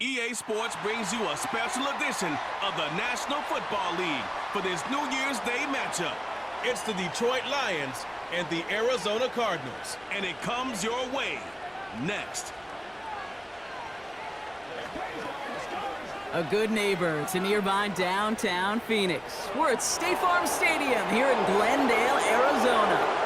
EA Sports brings you a special edition of the National Football League for this New Year's Day matchup. It's the Detroit Lions and the Arizona Cardinals, and it comes your way next. A good neighbor to nearby downtown Phoenix. We're at State Farm Stadium here in Glendale, Arizona.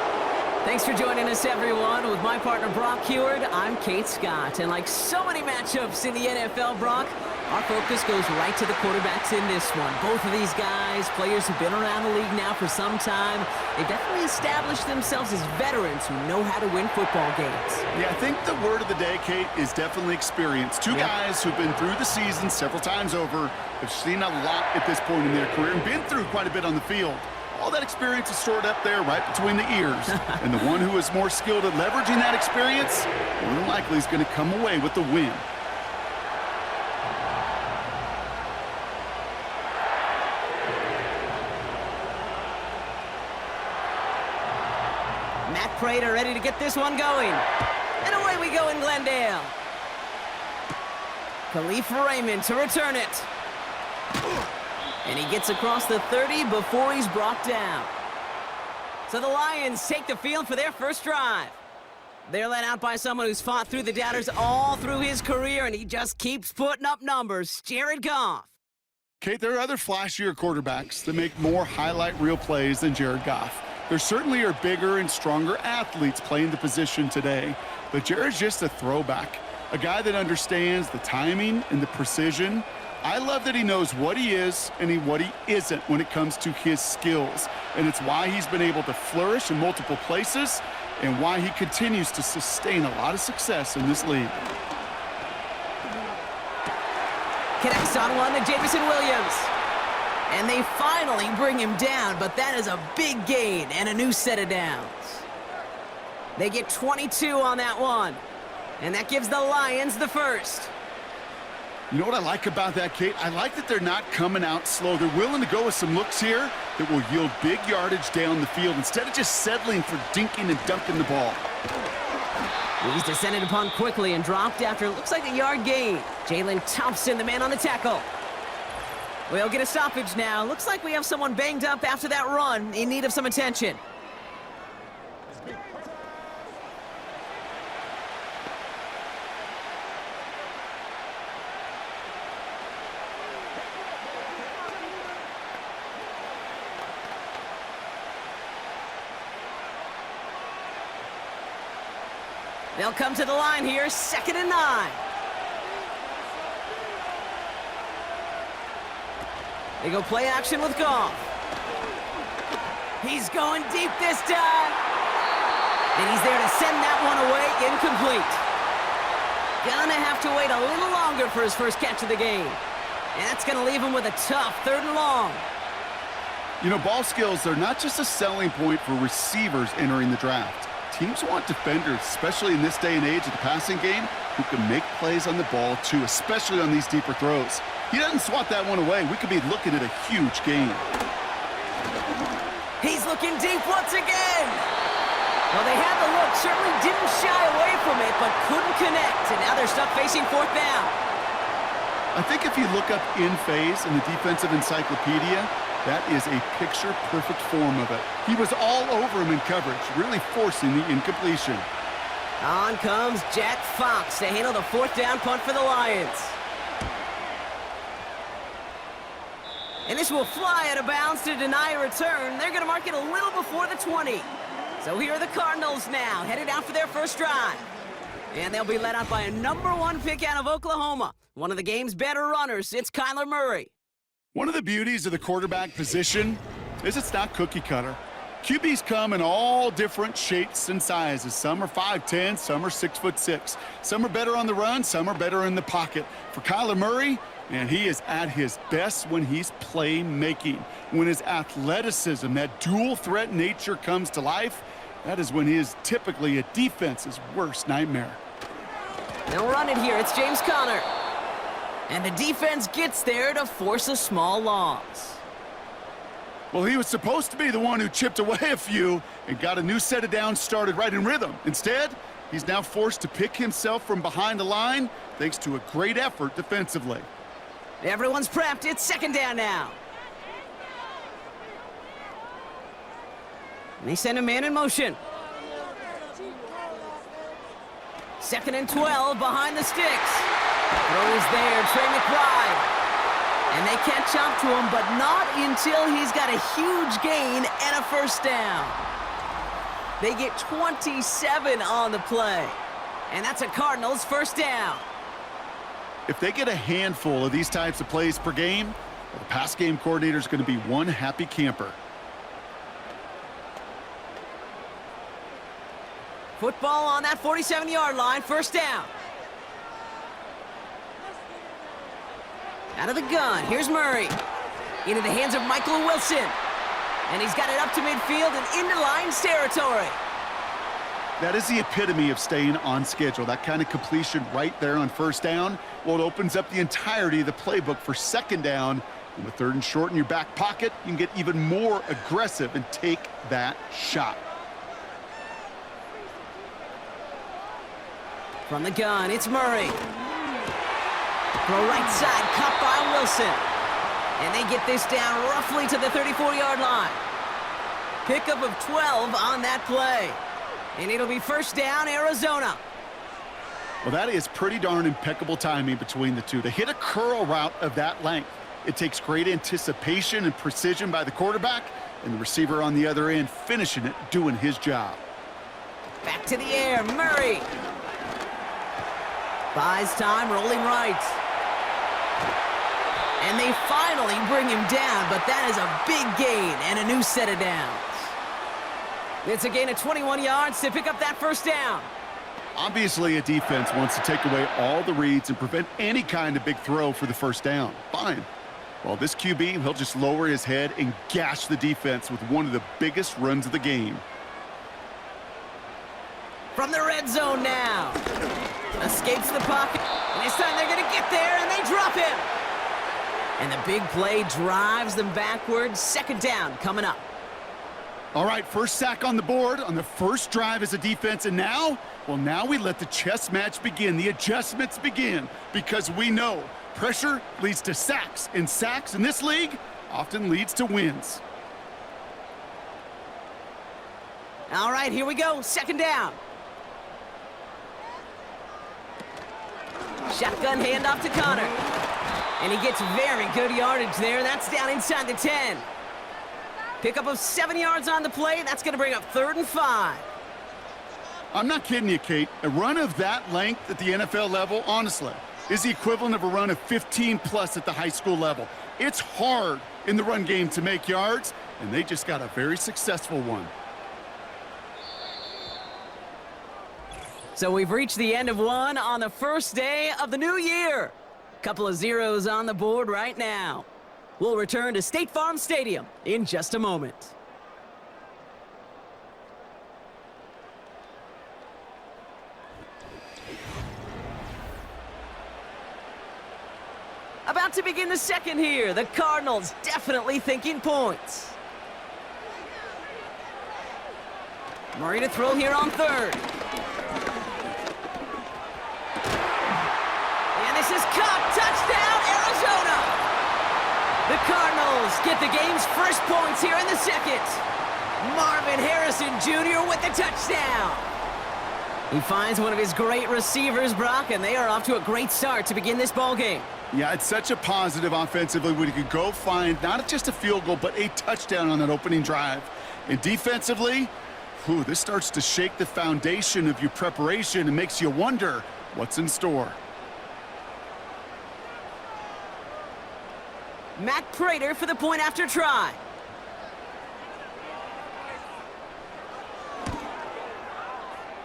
Thanks for joining us, everyone. With my partner, Brock Heward, I'm Kate Scott. And like so many matchups in the NFL, Brock, our focus goes right to the quarterbacks in this one. Both of these guys, players who've been around the league now for some time, they've definitely established themselves as veterans who know how to win football games. Yeah, I think the word of the day, Kate, is definitely experience. Two guys who've been through the season several times over, have seen a lot at this point in their career, and been through quite a bit on the field. All that experience is stored up there right between the ears. And the one who is more skilled at leveraging that experience, more than likely is going to come away with the win. Matt Prater ready to get this one going. And away we go in Glendale. Khalif Raymond to return it. And he gets across the 30 before he's brought down. So the Lions take the field for their first drive. They're led out by someone who's fought through the doubters all through his career, and he just keeps putting up numbers. Jared Goff. Kate, there are other flashier quarterbacks that make more highlight reel plays than Jared Goff. There certainly are bigger and stronger athletes playing the position today, but Jared's just a throwback, a guy that understands the timing and the precision. I love that he knows what he is and what he isn't when it comes to his skills. And it's why he's been able to flourish in multiple places and why he continues to sustain a lot of success in this league. Connects on one to Jameson Williams. And they finally bring him down, but that is a big gain and a new set of downs. They get 22 on that one. And that gives the Lions the first. You know what I like about that, Kate? I like that they're not coming out slow. They're willing to go with some looks here that will yield big yardage down the field instead of just settling for dinking and dunking the ball. He's descended upon quickly and dropped after looks like a yard gain. Jalen Thompson, the man on the tackle. We'll get a stoppage now. Looks like we have someone banged up after that run in need of some attention. They'll come to the line here, 2nd and 9. They go play action with Goff. He's going deep this time. And he's there to send that one away, incomplete. Gonna have to wait a little longer for his first catch of the game. And that's gonna leave him with a tough 3rd and long. You know, ball skills are not just a selling point for receivers entering the draft. Teams want defenders, especially in this day and age of the passing game, who can make plays on the ball too, especially on these deeper throws. He doesn't swat that one away. We could be looking at a huge gain. He's looking deep once again. Well, they had the look, certainly didn't shy away from it, but couldn't connect, and now they're stuck facing 4th down. I think if you look up in phase in the defensive encyclopedia, that is a picture-perfect form of it. He was all over him in coverage, really forcing the incompletion. On comes Jack Fox to handle the 4th down punt for the Lions. And this will fly out of bounds to deny a return. They're going to mark it a little before the 20. So here are the Cardinals now, headed out for their first drive. And they'll be led out by a #1 pick out of Oklahoma. One of the game's better runners, it's Kyler Murray. One of the beauties of the quarterback position is it's not cookie cutter. QBs come in all different shapes and sizes. Some are 5'10", some are 6'6". Some are better on the run, some are better in the pocket. For Kyler Murray, man, he is at his best when he's playmaking. When his athleticism, that dual threat nature comes to life, that is when he is typically a defense's worst nightmare. They'll run it here. It's James Conner. And the defense gets there to force a small loss. Well, he was supposed to be the one who chipped away a few and got a new set of downs started right in rhythm. Instead, He's now forced to pick himself from behind the line thanks to a great effort defensively. Everyone's prepped. It's second down now. And they send a man in motion. 2nd and 12 behind the sticks. Throw is there, Trey McBride. And they catch up to him, but not until he's got a huge gain and a first down. They get 27 on the play. And that's a Cardinals first down. If they get a handful of these types of plays per game, well, the pass game coordinator is going to be one happy camper. Football on that 47-yard line, first down. Out of the gun, here's Murray. Into the hands of Michael Wilson. And he's got it up to midfield and into Lions territory. That is the epitome of staying on schedule. That kind of completion right there on first down. Well, it opens up the entirety of the playbook for second down. And with 3rd and short in your back pocket, you can get even more aggressive and take that shot. From the gun, it's Murray. Throw right side, cut by Wilson. And they get this down roughly to the 34-yard line. Pickup of 12 on that play. And it'll be first down, Arizona. Well, that is pretty darn impeccable timing between the two. To hit a curl route of that length, it takes great anticipation and precision by the quarterback, and the receiver on the other end finishing it, doing his job. Back to the air, Murray. Buys time, rolling right. And they finally bring him down, but that is a big gain and a new set of downs. It's a gain of 21 yards to pick up that first down. Obviously, a defense wants to take away all the reads and prevent any kind of big throw for the first down. Fine. Well, this QB, he'll just lower his head and gash the defense with one of the biggest runs of the game. From the red zone now. Escapes the pocket. And this time they're going to get there, and they drop him. And the big play drives them backwards. Second down coming up. All right, first sack on the board on the first drive as a defense, and now, well, now we let the chess match begin, the adjustments begin, because we know pressure leads to sacks, and sacks in this league often leads to wins. All right, here we go, second down. Shotgun handoff to Connor. And he gets very good yardage there. That's down inside the 10. Pickup of 7 yards on the play. That's going to bring up 3rd and 5. I'm not kidding you, Kate. A run of that length at the NFL level, honestly, is the equivalent of a run of 15-plus at the high school level. It's hard in the run game to make yards, and they just got a very successful one. So we've reached the end of one on the first day of the new year. Couple of zeros on the board right now. We'll return to State Farm Stadium in just a moment. About to begin the second here. The Cardinals definitely thinking points. Murray to throw here on 3rd. And this is caught. Touchdown, Arizona! The Cardinals get the game's first points here in the second. Marvin Harrison Jr. with the touchdown. He finds one of his great receivers, Brock, and they are off to a great start to begin this ballgame. Yeah, it's such a positive offensively when you could go find not just a field goal, but a touchdown on that opening drive. And defensively, this starts to shake the foundation of your preparation and makes you wonder what's in store. Matt Prater for the point after try.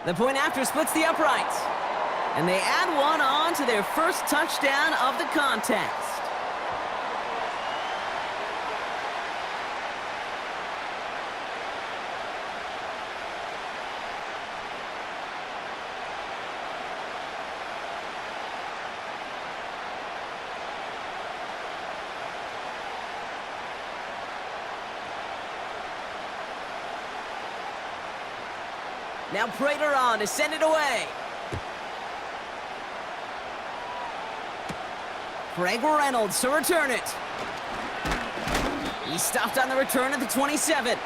The point after splits the uprights. And they add one on to their first touchdown of the contest. Now Prater on to send it away. Greg Reynolds to return it. He stopped on the return at the 27.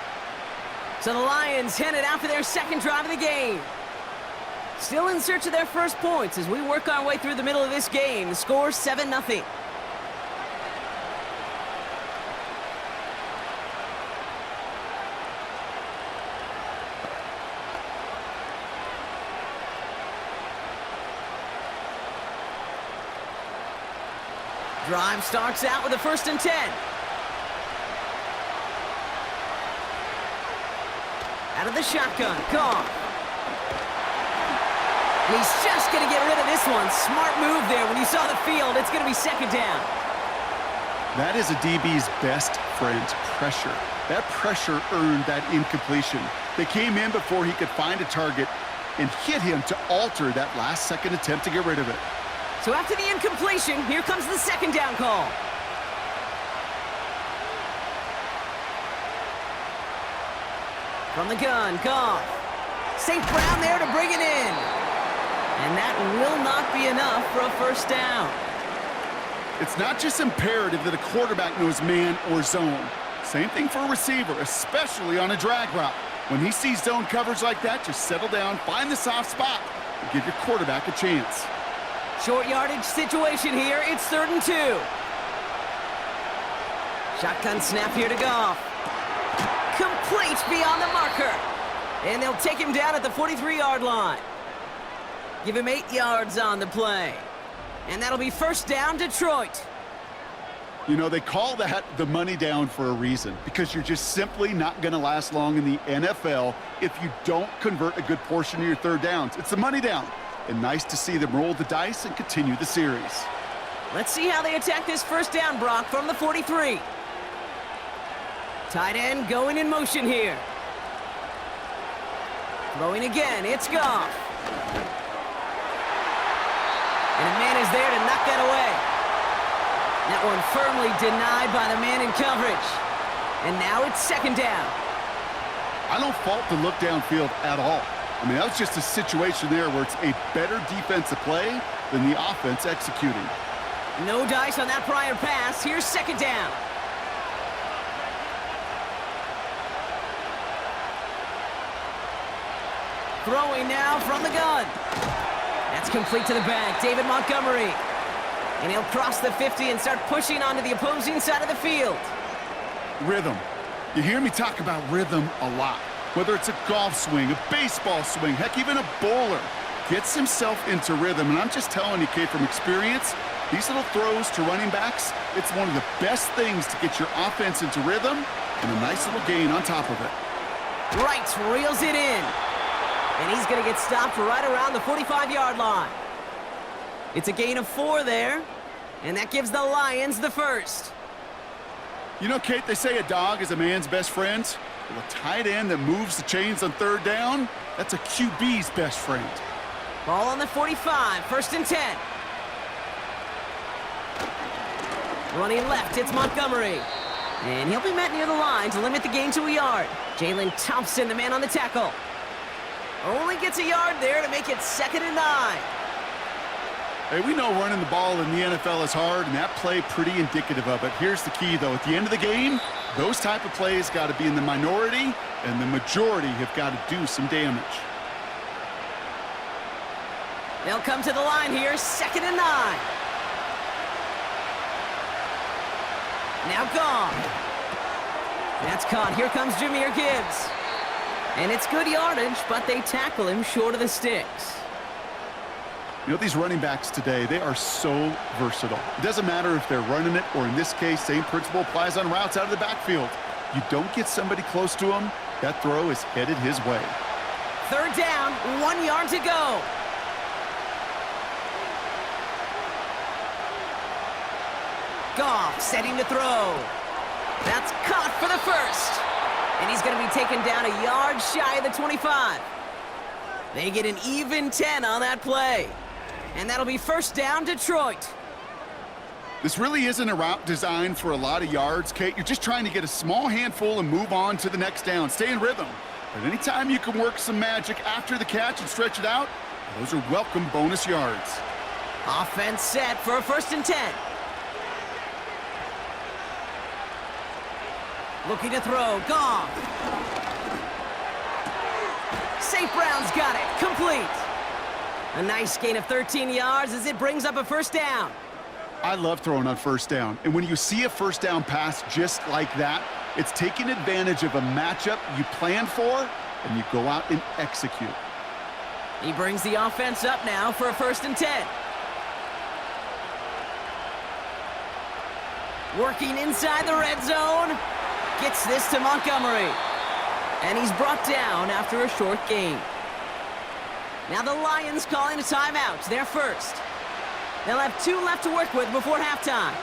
So the Lions headed out for their second drive of the game. Still in search of their first points as we work our way through the middle of this game. The score 7-0. Drive starts out with a 1st and 10. Out of the shotgun, Goff. And he's just going to get rid of this one. Smart move there. When you saw the field, it's going to be 2nd down. That is a DB's best friend, pressure. That pressure earned that incompletion. They came in before he could find a target and hit him to alter that last-second attempt to get rid of it. So after the incompletion, here comes the 2nd down call. From the gun, Goff. St. Brown there to bring it in. And that will not be enough for a 1st down. It's not just imperative that a quarterback knows man or zone. Same thing for a receiver, especially on a drag route. When he sees zone coverage like that, just settle down, find the soft spot, and give your quarterback a chance. Short yardage situation here. It's 3rd and 2. Shotgun snap here to Goff. Complete beyond the marker. And they'll take him down at the 43-yard line. Give him 8 yards on the play. And that'll be 1st down, Detroit. You know, they call that the money down for a reason, because you're just simply not going to last long in the NFL if you don't convert a good portion of your 3rd downs. It's the money down. And nice to see them roll the dice and continue the series. Let's see how they attack this 1st down, Brock, from the 43. Tight end going in motion here. Throwing again, it's Goff. And a man is there to knock that away. That one firmly denied by the man in coverage. And now it's 2nd down. I don't fault the look downfield at all. I mean, that was just a situation there where it's a better defensive play than the offense executing. No dice on that prior pass. Here's 2nd down. Throwing now from the gun. That's complete to the back. David Montgomery. And he'll cross the 50 and start pushing onto the opposing side of the field. Rhythm. You hear me talk about rhythm a lot. Whether it's a golf swing, a baseball swing, heck, even a bowler gets himself into rhythm. And I'm just telling you, Kate, from experience, these little throws to running backs, it's one of the best things to get your offense into rhythm and a nice little gain on top of it. Wright reels it in. And he's going to get stopped right around the 45-yard line. It's a gain of 4 there, and that gives the Lions the 1st. You know, Kate, they say a dog is a man's best friend. Well, a tight end that moves the chains on 3rd down, that's a QB's best friend. Ball on the 45, 1st and 10. Running left, it's Montgomery. And he'll be met near the line to limit the gain to a yard. Jalen Thompson, the man on the tackle. Only gets a yard there to make it 2nd and 9. Hey, we know running the ball in the NFL is hard, and that play pretty indicative of it. Here's the key, though. At the end of the game, those type of plays got to be in the minority, and the majority have got to do some damage. They'll come to the line here, 2nd and 9. Now gone. That's caught. Here comes Jahmyr Gibbs. And it's good yardage, but they tackle him short of the sticks. You know, these running backs today, they are so versatile. It doesn't matter if they're running it, or in this case, same principle applies on routes out of the backfield. You don't get somebody close to him, that throw is headed his way. 3rd down, 1 yard to go. Goff setting to throw. That's caught for the 1st. And he's going to be taken down a yard shy of the 25. They get an even 10 on that play. And that'll be 1st down, Detroit. This really isn't a route designed for a lot of yards, Kate. You're just trying to get a small handful and move on to the next down. Stay in rhythm. But anytime you can work some magic after the catch and stretch it out, those are welcome bonus yards. Offense set for a 1st and 10. Looking to throw, Goff. St. Brown's got it, complete. A nice gain of 13 yards as it brings up a 1st down. I love throwing on 1st down, and when you see a 1st down pass just like that, it's taking advantage of a matchup you planned for, and you go out and execute. He brings the offense up now for a 1st and 10. Working inside the red zone. Gets this to Montgomery. And he's brought down after a short gain. Now the Lions calling a timeout. They're first. They'll have 2 left to work with before halftime.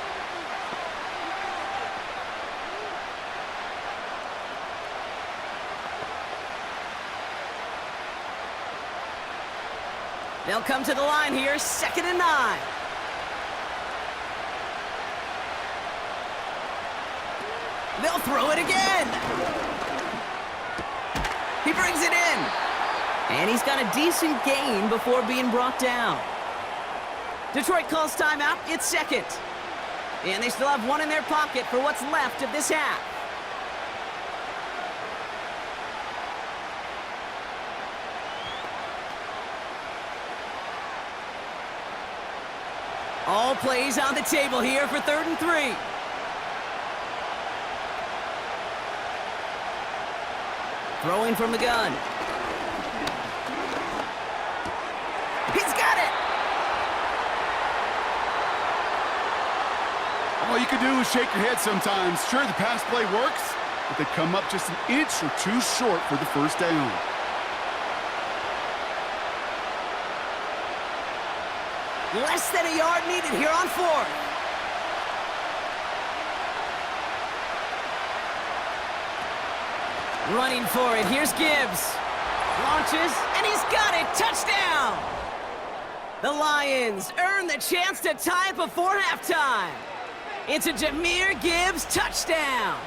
They'll come to the line here, 2nd and 9. They'll throw it again. He brings it in. And he's got a decent gain before being brought down. Detroit calls timeout. It's 2nd. And they still have 1 in their pocket for what's left of this half. All plays on the table here for 3rd and 3. Throwing from the gun. He's got it! All you can do is shake your head sometimes. Sure, the pass play works, but they come up just an inch or 2 short for the 1st down. Less than a yard needed here on 4th. Running for it. Here's Gibbs. Launches, and he's got it. Touchdown! The Lions earn the chance to tie it before halftime. It's a Jahmyr Gibbs touchdown.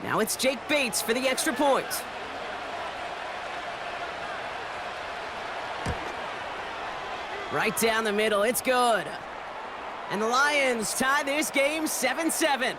Now it's Jake Bates for the extra point. Right down the middle, it's good. And the Lions tie this game 7-7.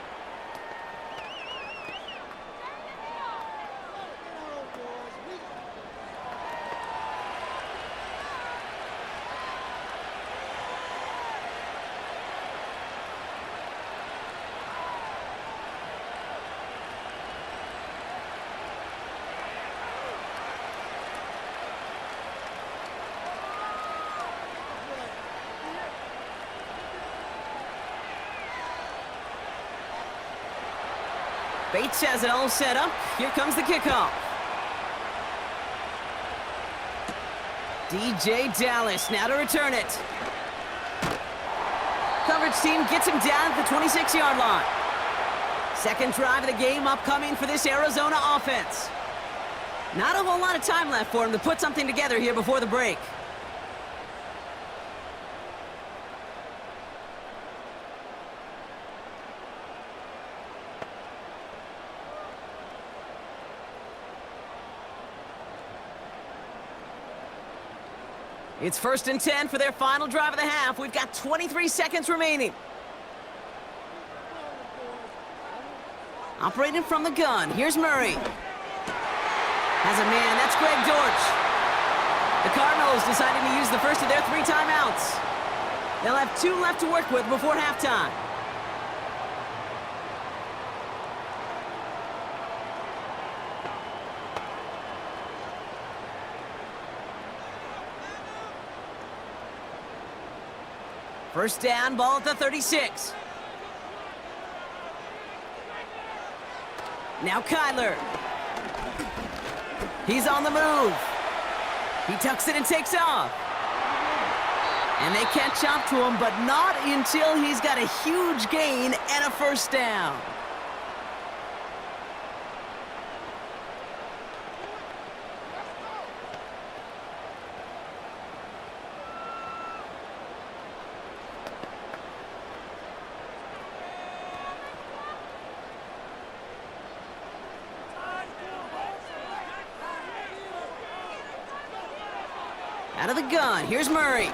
Bates has it all set up. Here comes the kickoff. DJ Dallas now to return it. Coverage team gets him down at the 26-yard line. 2nd drive of the game upcoming for this Arizona offense. Not a whole lot of time left for him to put something together here before the break. It's 1st and 10 for their final drive of the half. We've got 23 seconds remaining. Operating from the gun. Here's Murray. Has a man. That's Greg Dortch. The Cardinals deciding to use the first of their 3 timeouts. They'll have 2 left to work with before halftime. First down, ball at the 36. Now Kyler. He's on the move. He tucks it and takes off. And they catch up to him, but not until he's got a huge gain and a first down. Out of the gun, here's Murray.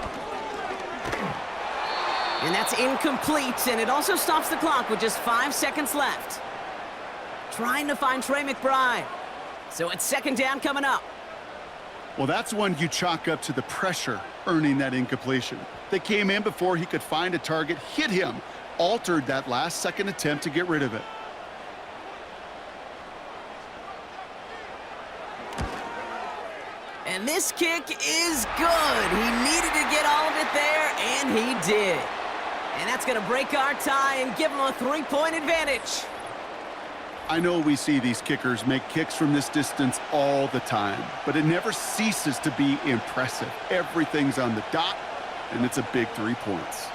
And that's incomplete, and it also stops the clock with just 5 seconds left. Trying to find Trey McBride. So it's second down coming up. Well, that's one you chalk up to the pressure earning that incompletion. They came in before he could find a target, hit him, altered that last-second attempt to get rid of it. And this kick is good. He needed to get all of it there, and he did. And that's going to break our tie and give him a 3-point advantage. I know we see these kickers make kicks from this distance all the time, but it never ceases to be impressive. Everything's on the dot, and it's a big 3 points.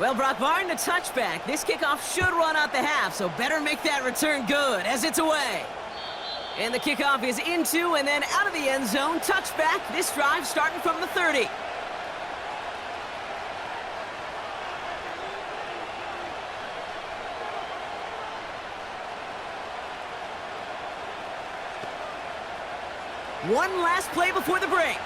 Well, Brock, barring the touchback, this kickoff should run out the half, so better make that return good as it's away. And the kickoff is into and then out of the end zone. Touchback, this drive starting from the 30. One last play before the break.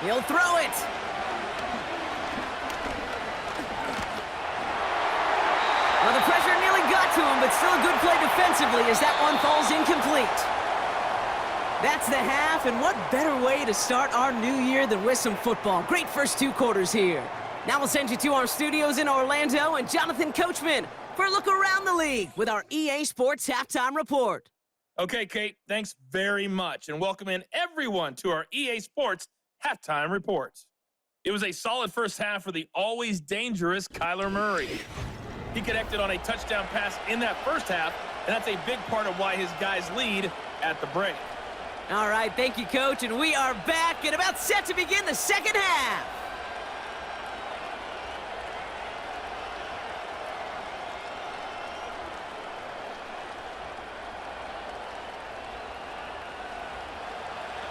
He'll throw it. Well, the pressure nearly got to him, but still a good play defensively as that one falls incomplete. That's the half, and what better way to start our new year than with some football. Great first 2 quarters here. Now we'll send you to our studios in Orlando and Jonathan Coachman for a look around the league with our EA Sports Halftime Report. Okay, Kate, thanks very much, and welcome in everyone to our EA Sports Halftime Reports. It was a solid first half for the always dangerous Kyler Murray. He connected on a touchdown pass in that first half, and that's a big part of why his guys lead at the break. All right, thank you, Coach, and we are back and about set to begin the second half.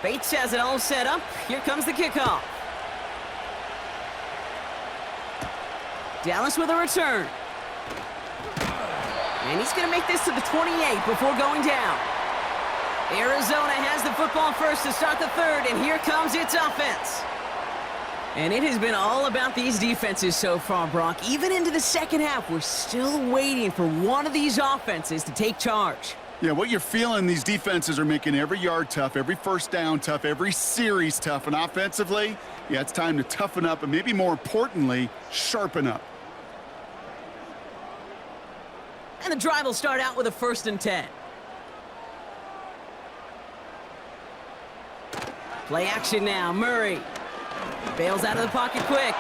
Bates has it all set up. Here comes the kickoff. Dallas with a return. And he's going to make this to the 28 before going down. Arizona has the football first to start the third, and here comes its offense. And it has been all about these defenses so far, Brock. Even into the second half, we're still waiting for one of these offenses to take charge. Yeah, what you're feeling, these defenses are making every yard tough, every first down tough, every series tough. And offensively, yeah, it's time to toughen up and maybe more importantly, sharpen up. And the drive will start out with a 1st and 10. Play action now. Murray bails out of the pocket quick.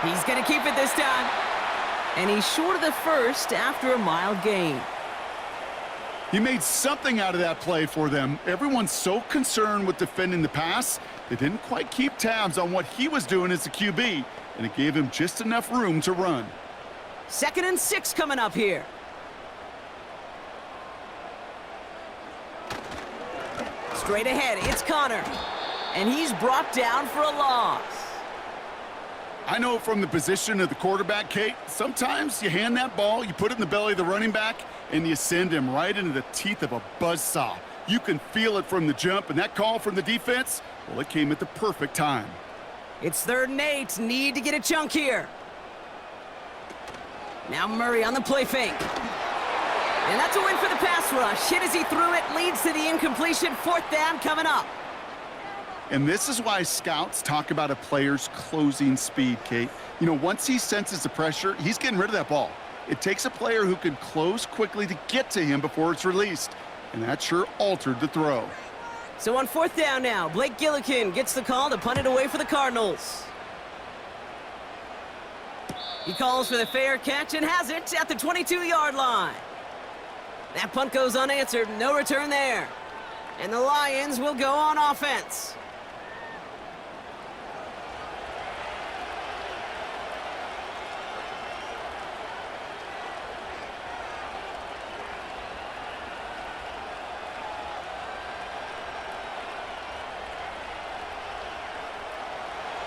He's going to keep it this time. And he's short of the first after a mild gain. He made something out of that play for them. Everyone's so concerned with defending the pass, they didn't quite keep tabs on what he was doing as a QB, and it gave him just enough room to run. 2nd and 6 coming up here. Straight ahead, it's Connor. And he's brought down for a loss. I know from the position of the quarterback, Kate, sometimes you hand that ball, you put it in the belly of the running back, and you send him right into the teeth of a buzzsaw. You can feel it from the jump, and that call from the defense, well, it came at the perfect time. It's 3rd and 8. Need to get a chunk here. Now Murray on the play fake. And that's a win for the pass rush. Hit as he threw it, leads to the incompletion. 4th down coming up. And this is why scouts talk about a player's closing speed, Kate. You know, once he senses the pressure, he's getting rid of that ball. It takes a player who can close quickly to get to him before it's released. And that sure altered the throw. So on 4th down now, Blake Gillikin gets the call to punt it away for the Cardinals. He calls for the fair catch and has it at the 22-yard line. That punt goes unanswered, no return there. And the Lions will go on offense.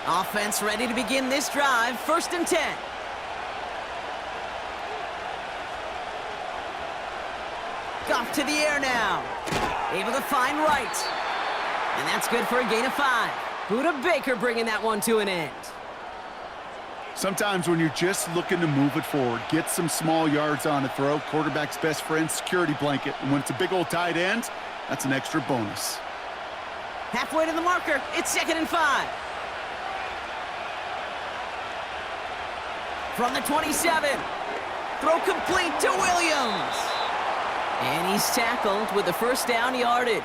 Offense ready to begin this drive, 1st and 10. Goff to the air now. Able to find Wright. And that's good for a gain of 5. Buda Baker bringing that one to an end. Sometimes when you're just looking to move it forward, get some small yards on a throw, quarterback's best friend, security blanket. And when it's a big old tight end, that's an extra bonus. Halfway to the marker, it's 2nd and 5. From the 27, throw complete to Williams. And he's tackled with the 1st down yardage.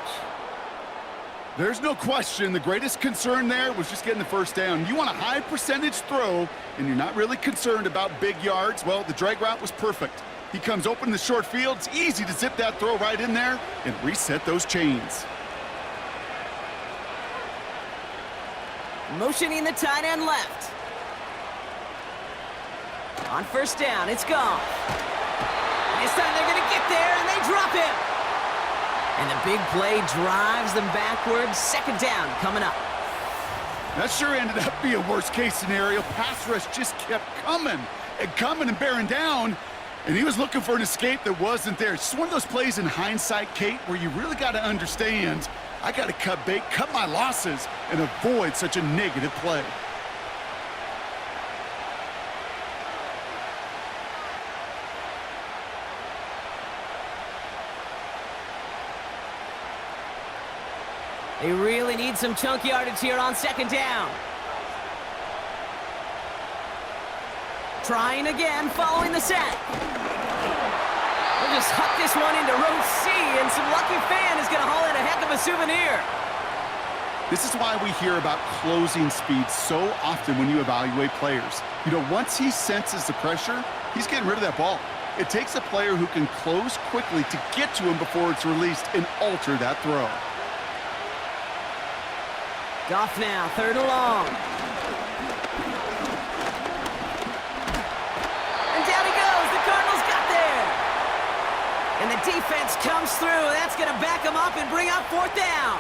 There's no question the greatest concern there was just getting the 1st down. You want a high percentage throw, and you're not really concerned about big yards. Well, the drag route was perfect. He comes open in the short field. It's easy to zip that throw right in there and reset those chains. Motioning the tight end left. On 1st down, it's gone. And this time they're going to get there, and they drop him. And the big play drives them backwards. 2nd down coming up. That sure ended up being a worst-case scenario. Pass rush just kept coming and bearing down, and he was looking for an escape that wasn't there. It's just one of those plays in hindsight, Kate, where you really got to understand, I got to cut bait, cut my losses, and avoid such a negative play. They really need some chunk yardage here on 2nd down. Trying again, following the set. They'll just huck this one into row C, and some lucky fan is going to haul in a heck of a souvenir. This is why we hear about closing speed so often when you evaluate players. You know, once he senses the pressure, he's getting rid of that ball. It takes a player who can close quickly to get to him before it's released and alter that throw. Goff now, 3rd and long. And down he goes. The Cardinals got there. And the defense comes through. That's going to back them up and bring up 4th down.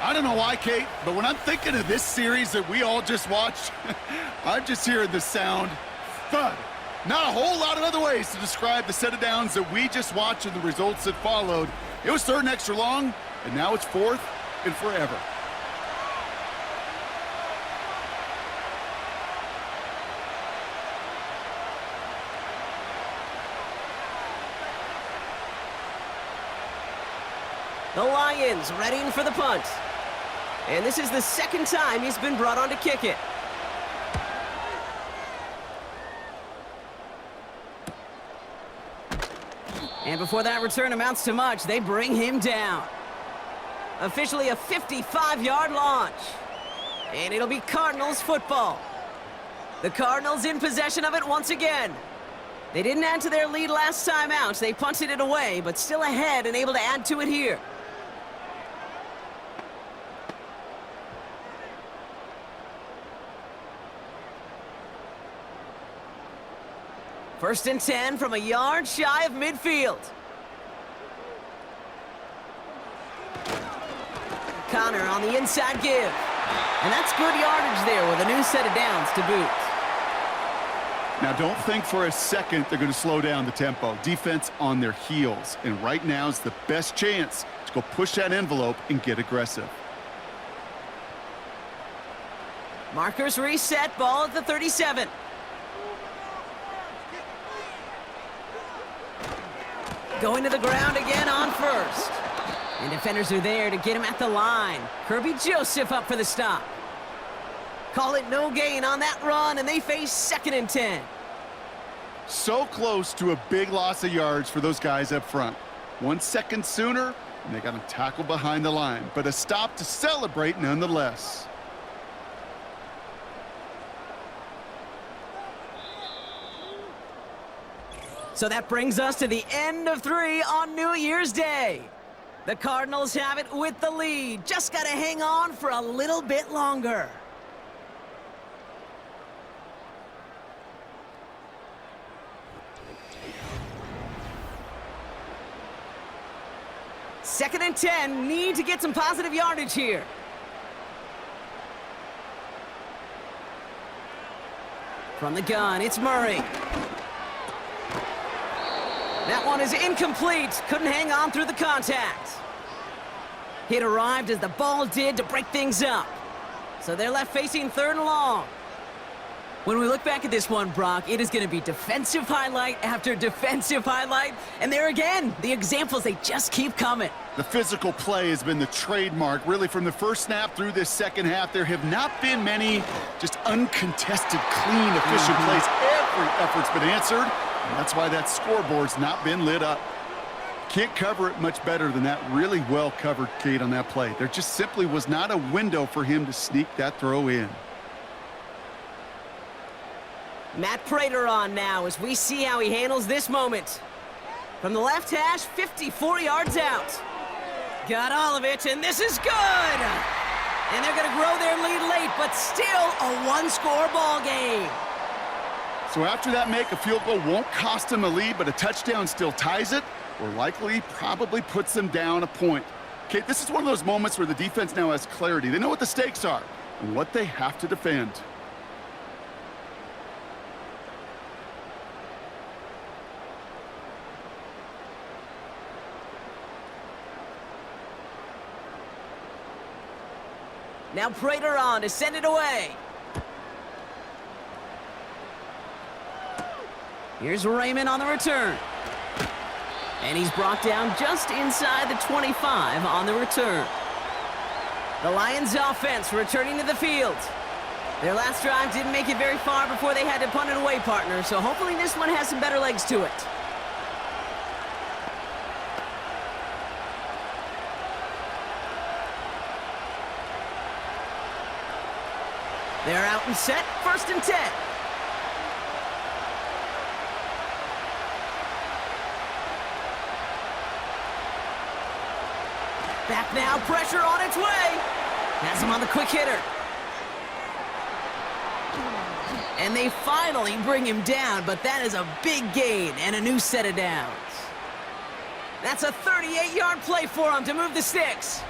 I don't know why, Kate, but when I'm thinking of this series that we all just watched, I'm just hearing the sound thud. Not a whole lot of other ways to describe the set of downs that we just watched and the results that followed. It was 3rd and extra long, and now it's 4th and forever. The Lions readying for the punt. And this is the 2nd time he's been brought on to kick it. And before that return amounts to much, they bring him down. Officially a 55-yard launch. And it'll be Cardinals football. The Cardinals in possession of it once again. They didn't add to their lead last time out. They punted it away, but still ahead and able to add to it here. First and 10 from a yard shy of midfield. Connor on the inside give. And that's good yardage there with a new set of downs to boot. Now, don't think for a second they're going to slow down the tempo. Defense on their heels. And right now is the best chance to go push that envelope and get aggressive. Markers reset, ball at the 37. Going to the ground again on 1st. And defenders are there to get him at the line. Kirby Joseph up for the stop. Call it no gain on that run, and they face 2nd and 10. So close to a big loss of yards for those guys up front. 1 second sooner, And they got him tackled behind the line, but a stop to celebrate nonetheless. So that brings us to the end of 3 on New Year's Day. The Cardinals have it with the lead. Just got to hang on for a little bit longer. Second and 10, need to get some positive yardage here. From the gun, it's Murray. That one is incomplete. Couldn't hang on through the contact. It arrived as the ball did to break things up. So they're left facing 3rd and long. When we look back at this one, Brock, it is going to be defensive highlight after defensive highlight. And there again, the examples, they just keep coming. The physical play has been the trademark, really, from the first snap through this second half. There have not been many just uncontested, clean, efficient plays. Every effort's been answered, and that's why that scoreboard's not been lit up. Can't cover it much better than that. Really well covered, Kate, on that play. There just simply was not a window for him to sneak that throw in. Matt Prater on now as we see how he handles this moment. From the left hash, 54 yards out. Got all of it, and this is good! And they're going to grow their lead late, but still a one-score ball game. So after that make, a field goal won't cost them a lead, but a touchdown still ties it, or likely probably puts them down a point. Kate, this is one of those moments where the defense now has clarity. They know what the stakes are and what they have to defend. Now Prater on to send it away. Here's Raymond on the return. And he's brought down just inside the 25 on the return. The Lions offense returning to the field. Their last drive didn't make it very far before they had to punt it away, partner, so hopefully this one has some better legs to it. They're out and set, 1st and 10. Back now, pressure on its way. Has him on the quick hitter. And they finally bring him down, but that is a big gain and a new set of downs. That's a 38-yard play for him to move the sticks.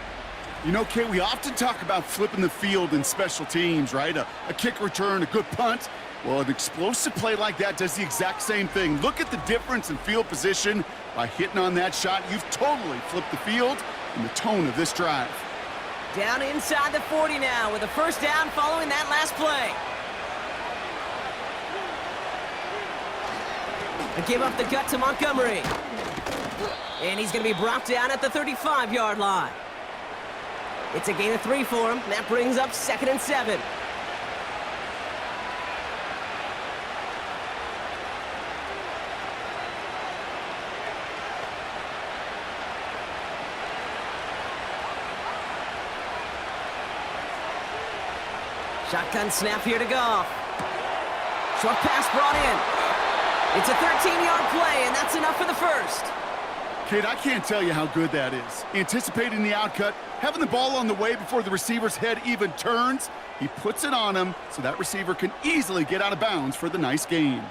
You know, Kate, we often talk about flipping the field in special teams, right? A kick return, a good punt. Well, an explosive play like that does the exact same thing. Look at the difference in field position. By hitting on that shot, you've totally flipped the field and the tone of this drive. Down inside the 40 now with a 1st down following that last play. A give up the gut to Montgomery. And he's going to be brought down at the 35-yard line. It's a gain of 3 for him. That brings up 2nd and 7. Shotgun snap here to Goff. Short pass brought in. It's a 13-yard play, and that's enough for the 1st. Kate, I can't tell you how good that is. Anticipating the outcut, having the ball on the way before the receiver's head even turns, he puts it on him so that receiver can easily get out of bounds for the nice gain.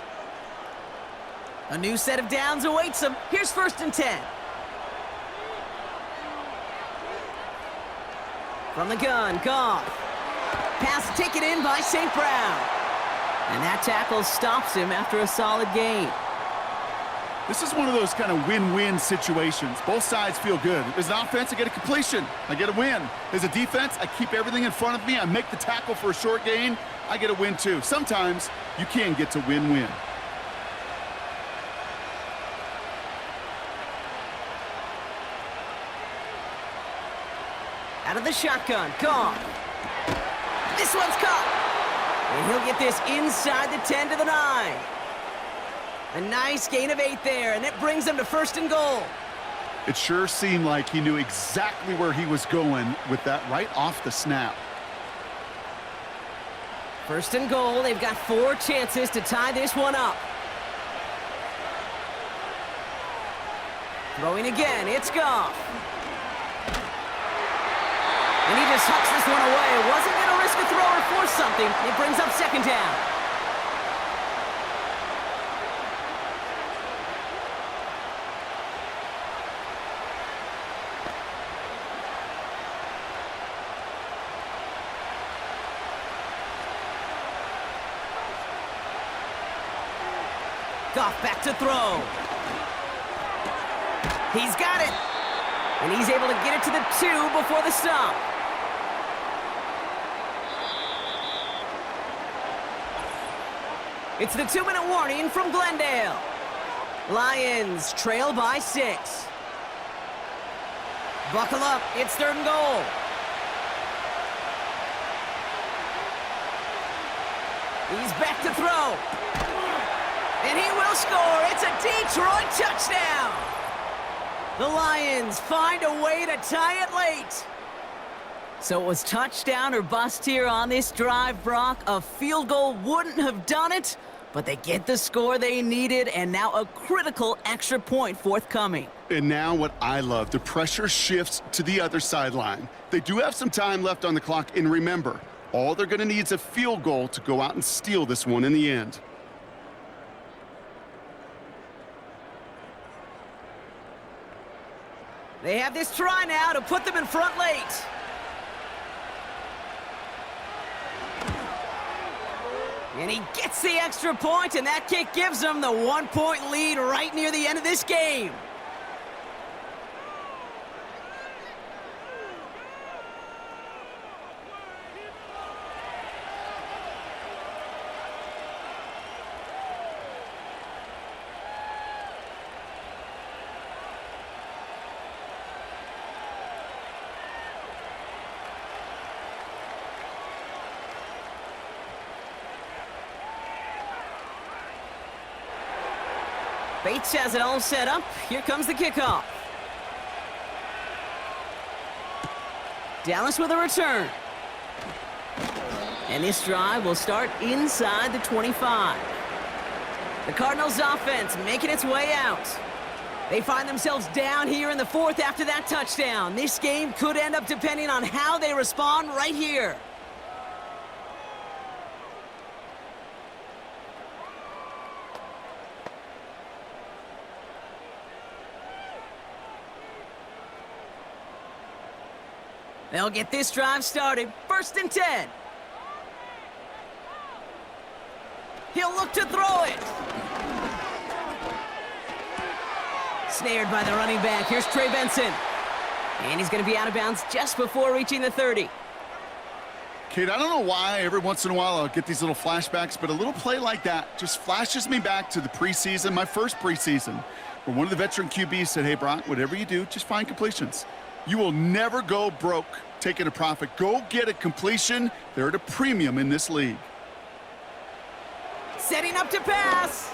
A new set of downs awaits him. Here's 1st and 10. From the gun, Goff. Pass taken in by St. Brown. And that tackle stops him after a solid gain. This is one of those kind of win-win situations. Both sides feel good. As an offense, I get a completion. I get a win. As a defense, I keep everything in front of me. I make the tackle for a short gain. I get a win, too. Sometimes you can get to win-win. Out of the shotgun, Goff. This one's caught. And he'll get this inside the 10 to the 9. A nice gain of 8 there, and it brings them to 1st and goal. It sure seemed like he knew exactly where he was going with that right off the snap. First and goal. They've got 4 chances to tie this one up. Throwing again. It's Goff. And he just hucks this one away. Wasn't going to risk a throw or force something. It brings up second down. Goff back to throw. He's got it. And he's able to get it to the 2 before the stop. It's the 2-minute warning from Glendale. Lions trail by 6. Buckle up. It's 3rd and goal. He's back to throw. And he will score. It's a Detroit touchdown. The Lions find a way to tie it late. So it was touchdown or bust here on this drive, Brock. A field goal wouldn't have done it, but they get the score they needed, and now a critical extra point forthcoming. And now what I love, the pressure shifts to the other sideline. They do have some time left on the clock, and remember, all they're going to need is a field goal to go out and steal this one in the end. They have this try now to put them in front late. And he gets the extra point, and that kick gives them the 1-point lead right near the end of this game. Bates has it all set up. Here comes the kickoff. Dallas with a return. And this drive will start inside the 25. The Cardinals offense making its way out. They find themselves down here in the 4th after that touchdown. This game could end up depending on how they respond right here. They'll get this drive started. 1st and 10. He'll look to throw it. Snared by the running back. Here's Trey Benson. And he's going to be out of bounds just before reaching the 30. Kate, I don't know why every once in a while I'll get these little flashbacks, but a little play like that just flashes me back to the preseason, my first preseason, where one of the veteran QBs said, hey, Brock, whatever you do, just find completions. You will never go broke taking a profit. Go get a completion. They're at a premium in this league. Setting up to pass.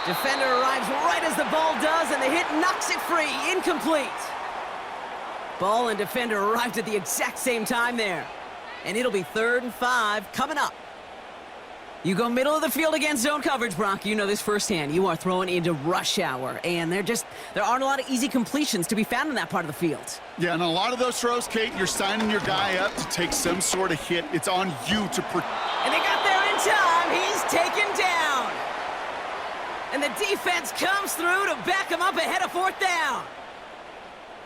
Defender arrives right as the ball does, and the hit knocks it free. Incomplete. Ball and defender arrived at the exact same time there. And it'll be 3rd and 5 coming up. You go middle of the field against zone coverage, Brock. You know this firsthand. You are throwing into rush hour, and there aren't a lot of easy completions to be found in that part of the field. Yeah, and a lot of those throws, Kate, you're signing your guy up to take some sort of hit. It's on you to protect. And they got there in time. He's taken down. And the defense comes through to back him up ahead of 4th down.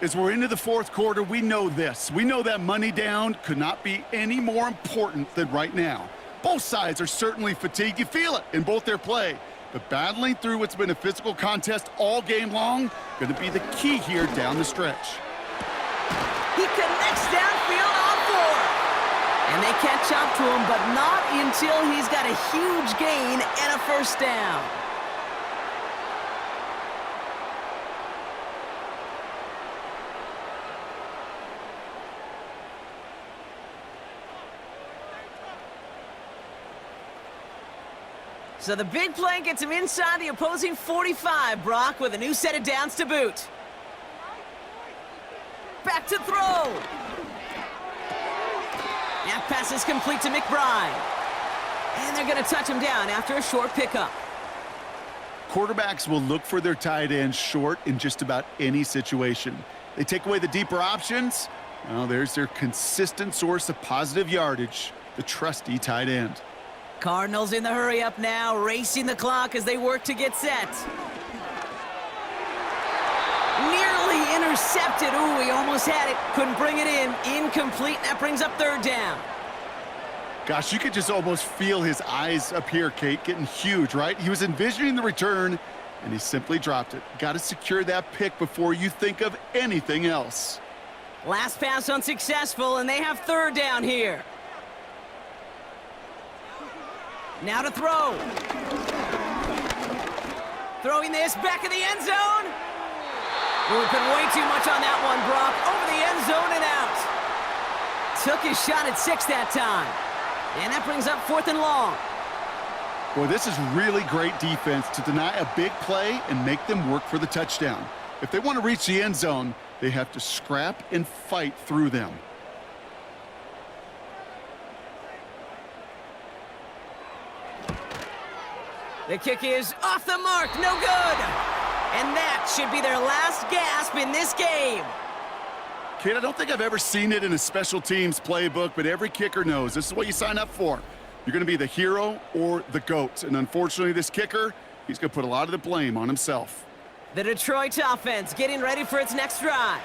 As we're into the 4th quarter, we know this. We know that money down could not be any more important than right now. Both sides are certainly fatigued. You feel it in both their play. But battling through what's been a physical contest all game long, going to be the key here down the stretch. He connects downfield on 4. And they catch up to him, but not until he's got a huge gain and a 1st down. So the big play gets him inside the opposing 45, Brock, with a new set of downs to boot. Back to throw. That pass is complete to McBride. And they're going to touch him down after a short pickup. Quarterbacks will look for their tight end short in just about any situation. They take away the deeper options. Well, there's their consistent source of positive yardage, the trusty tight end. Cardinals in the hurry up now, racing the clock as they work to get set. Nearly intercepted. Ooh, he almost had it. Couldn't bring it in. Incomplete. That brings up third down. Gosh, you could just almost feel his eyes up here, Kate, getting huge, right? He was envisioning the return, and he simply dropped it. Got to secure that pick before you think of anything else. Last pass unsuccessful, and they have third down here. Now to throw. Throwing this back in the end zone. We've been way too much on that one, Brock. Over the end zone and out. Took his shot at 6 that time. And that brings up 4th and long. Boy, this is really great defense to deny a big play and make them work for the touchdown. If they want to reach the end zone, they have to scrap and fight through them. The kick is off the mark, no good. And that should be their last gasp in this game. Kate, I don't think I've ever seen it in a special teams playbook, but every kicker knows this is what you sign up for. You're going to be the hero or the GOAT. And unfortunately, this kicker, he's going to put a lot of the blame on himself. The Detroit offense getting ready for its next drive.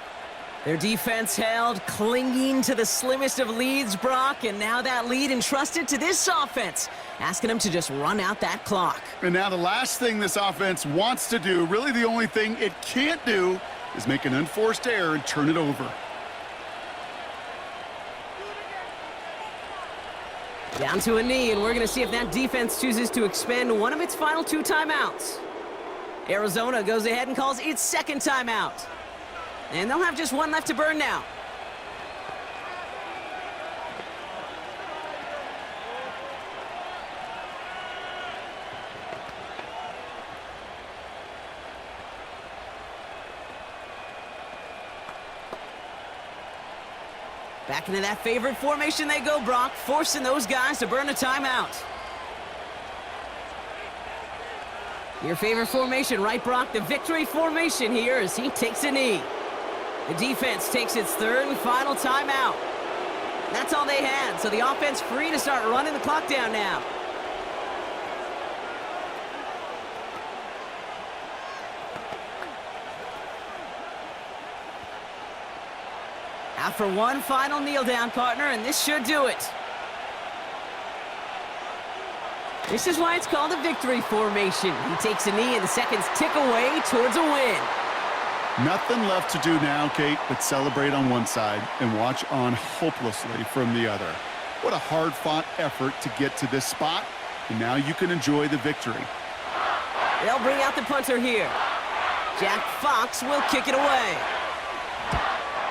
Their defense held, clinging to the slimmest of leads, Brock, and now that lead entrusted to this offense, asking them to just run out that clock. And now the last thing this offense wants to do, really the only thing it can't do, is make an unforced error and turn it over. Down to a knee, and we're going to see if that defense chooses to expend one of its final 2 timeouts. Arizona goes ahead and calls its second timeout. And they'll have just 1 left to burn now. Back into that favorite formation they go, Brock, forcing those guys to burn a timeout. Your favorite formation, right, Brock? The victory formation here as he takes a knee. The defense takes its 3rd and final timeout. That's all they had, so the offense free to start running the clock down now. Out for one final kneel down, partner, and this should do it. This is why it's called a victory formation. He takes a knee and the seconds tick away towards a win. Nothing left to do now, Kate, but celebrate on one side and watch on hopelessly from the other. What a hard-fought effort to get to this spot, and now you can enjoy the victory. They'll bring out the punter here. Jack Fox will kick it away.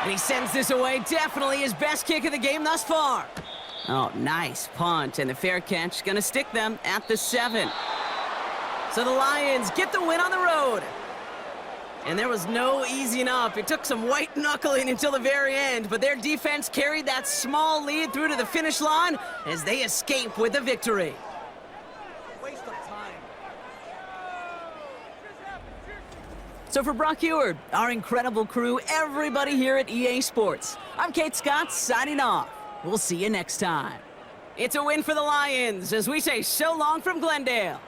And he sends this away, definitely his best kick of the game thus far. Oh, nice punt, and the fair catch gonna stick them at the 7. So the Lions get the win on the road. And there was no easing up. It took some white knuckling until the very end, but their defense carried that small lead through to the finish line as they escape with the victory. Waste of time. So for Brock Heward, our incredible crew, everybody here at EA Sports, I'm Kate Scott signing off. We'll see you next time. It's a win for the Lions as we say so long from Glendale.